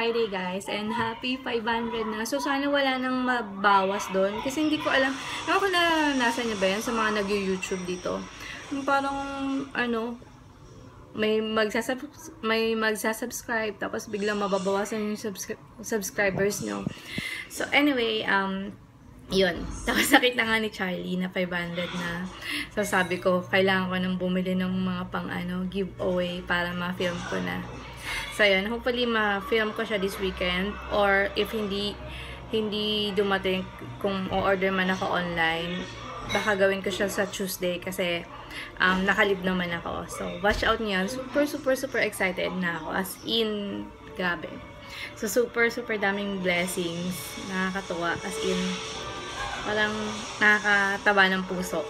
Friday guys and happy 500 na. So sana wala nang mabawas doon kasi hindi ko alam. Ako na nasa niya ba yan sa mga nag-YouTube dito. Parang ano, may magsasubscribe tapos biglang mababawasan yung subscribers nyo. So anyway, yun. Tapos nakita nga ni Charlie na 500 na. So sabi ko, kailangan ko nang bumili ng mga pang giveaway para ma-film ko na. So yun, hopefully ma-film ko siya this weekend or if hindi dumating kung o-order man ako online, baka gawin ko siya sa Tuesday kasi nakalib naman ako. So watch out niyan. Super excited na ako. As in, grabe. So super daming blessings. Nakakatuwa. As in, walang nakakataba ng puso.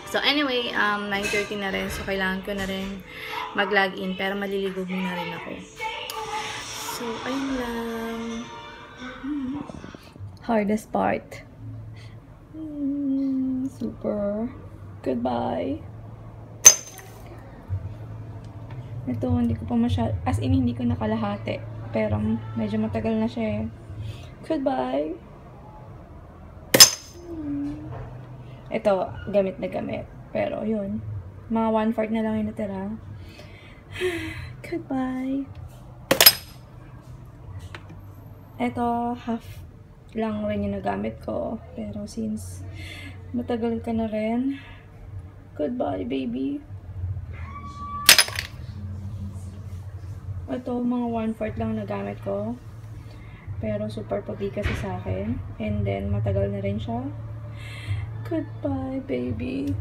So anyway, 9:30 na rin. So kailangan ko na rin mag-login. Pero maliligo muna rin ako. So ayun lang. Hardest part. Super. Goodbye. Ito, hindi ko pa masyado. As in, hindi ko nakalahati. Pero medyo matagal na siya eh. Goodbye. Ito, gamit na gamit. Pero, yun. Mga 1/4 na lang yung natira. Goodbye. Ito, half lang rin yung nagamit ko. Pero, since matagal ka na rin, goodbye, baby. Ito, mga 1/4 lang nagamit ko. Pero, super puti kasi sa akin. And then, matagal na rin siya. Goodbye, baby.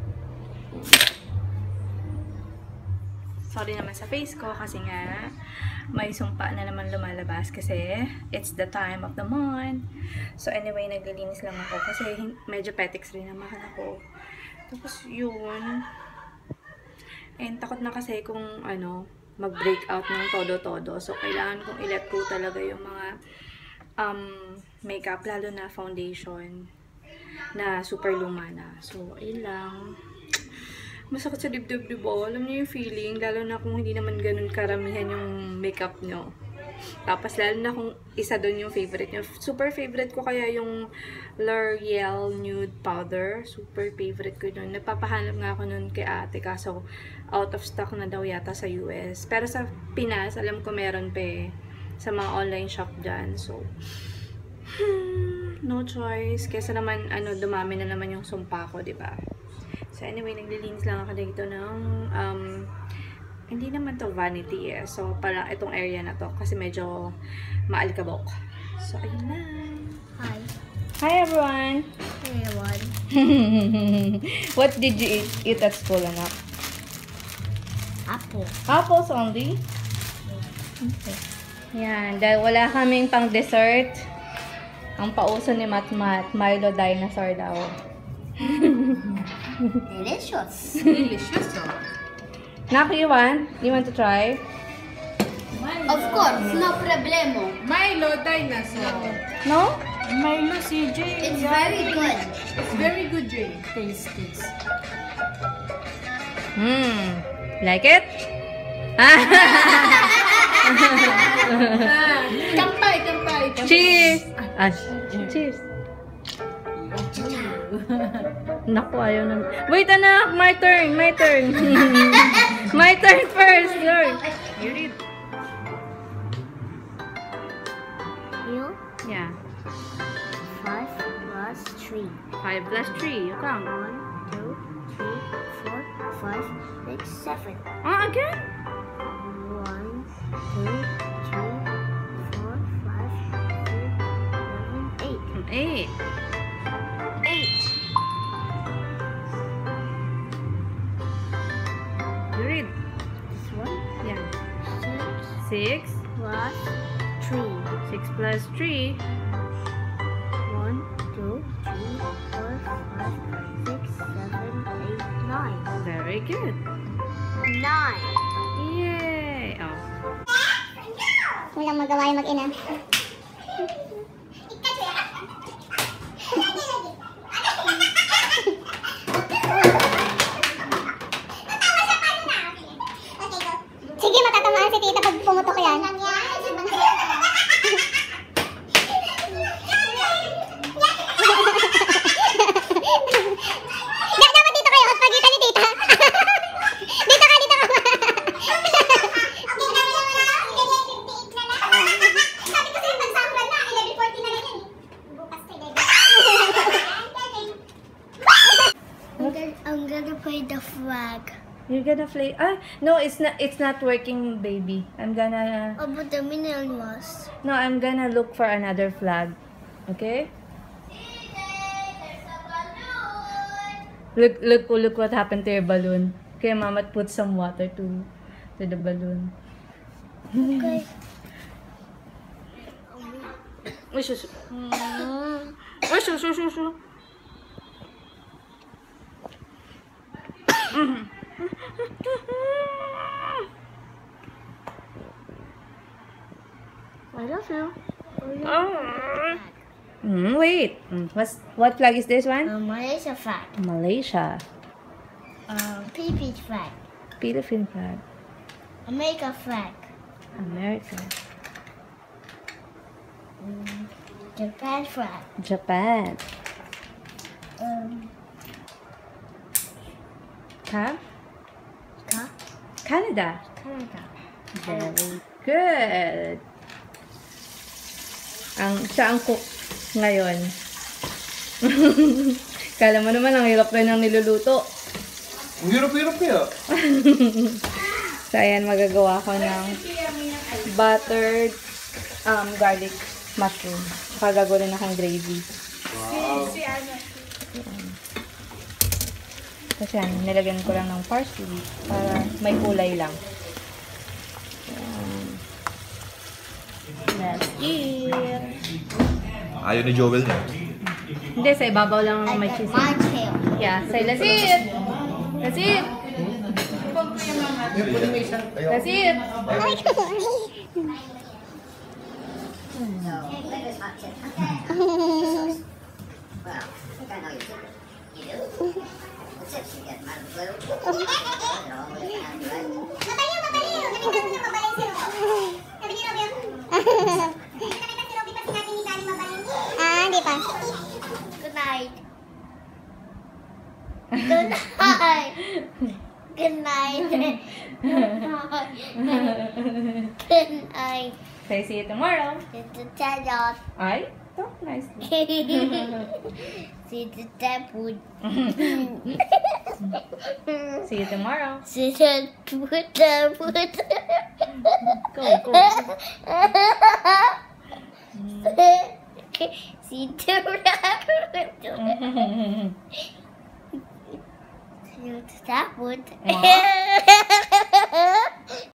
Sorry naman sa face ko kasi nga may sumpa na naman lumalabas kasi it's the time of the month. So anyway, naglilinis lang ako kasi medyo petics rin naman ako. Tapos yun. And takot na kasi kung mag-break out ng todo-todo. So kailangan kong i-let go talaga yung mga makeup, lalo na foundation na super luma na. So, ayun lang. Masakit sa dibdib, diba? Alam niyo yung feeling, lalo na kung hindi naman ganun karamihan yung makeup nyo. Tapos, lalo na kung isa doon yung favorite nyo. Super favorite ko kaya yung L'Oreal Nude Powder. Super favorite ko yun. Napapahanap nga ako nun kay ate, kaso out of stock na daw yata sa US. Pero sa Pinas, alam ko meron pa eh, sa mga online shop dyan. So, no choice. Kesa naman, dumami na naman yung sumpa ko, diba? So, anyway, naglilinis lang ako dito ng, hindi naman to vanity eh. So, parang itong area na to, kasi medyo maalikabok. So, ayun na. Hi. Hi, everyone! Hey, everyone. What did you eat at school, anak? Apple. Apples only? Okay. Yan, dahil wala kaming pang dessert, ang pauso ni Matmat, Milo Dinosaur daw. Delicious. Delicious, oh. Nak, you want to try? Of course, no problemo. Milo Dinosaur. No? Milo, CJ. It's very good. It's very good, Jay. Taste. Like it? Kampay. Cheers! Cheers! Naku, ayaw na. Wait, anak! My turn! My turn first! Lord. You read? You? Yeah. 5 plus 3. 5 plus 3. You count. 1, 2, 3, 4, 5, 6, 7. Again? 1, 2, 3, 4, 5, 6, 7, 8. 8. 8. You read? This one? Yeah. 6 6. plus 3. 6 plus 3. 1, 2, 3, 4, 5, 6, 7, 8, 9. Very good. 9. Yay! Oh. Walang magawa yung mag-ina. Sige, matatamaan si tita pag pumutok yan. gonna play the flag. You're gonna play. No, it's not. It's not working, baby. I'm gonna. Oh, but the million was. No, I'm gonna look for another flag. Okay. Look what happened to your balloon. Okay, Mama, put some water to the balloon. Okay. Uy, susu. Uy, susu. I love you. Wait. What flag is this one? Malaysia flag. Malaysia. Philippines flag. Philippine flag. America flag. America. Japan flag. Japan. Ka? Canada. Canada. Very good. Siya ang cook ngayon. Kala mo naman, ang hirap kayo ng niluluto. Ang hirap-hirap kaya. So, ayan, magagawa ko ng buttered garlic mushroom. Pagagawa rin akong gravy. Wow. Kasi yan, nilagyan ko lang ng parsley para may kulay lang. Let's eat! Ayaw ni Joel niya. Hindi, sa ibabaw lang naman may cheese. My tail. Yeah, say let's eat! Let's eat! Let's eat! Di pa. Good night. Good night. Good night. Good night. Say see you tomorrow. It's the channel. Ay, talk nicely. See the temple. See you tomorrow. See the temple. Go. See the temple.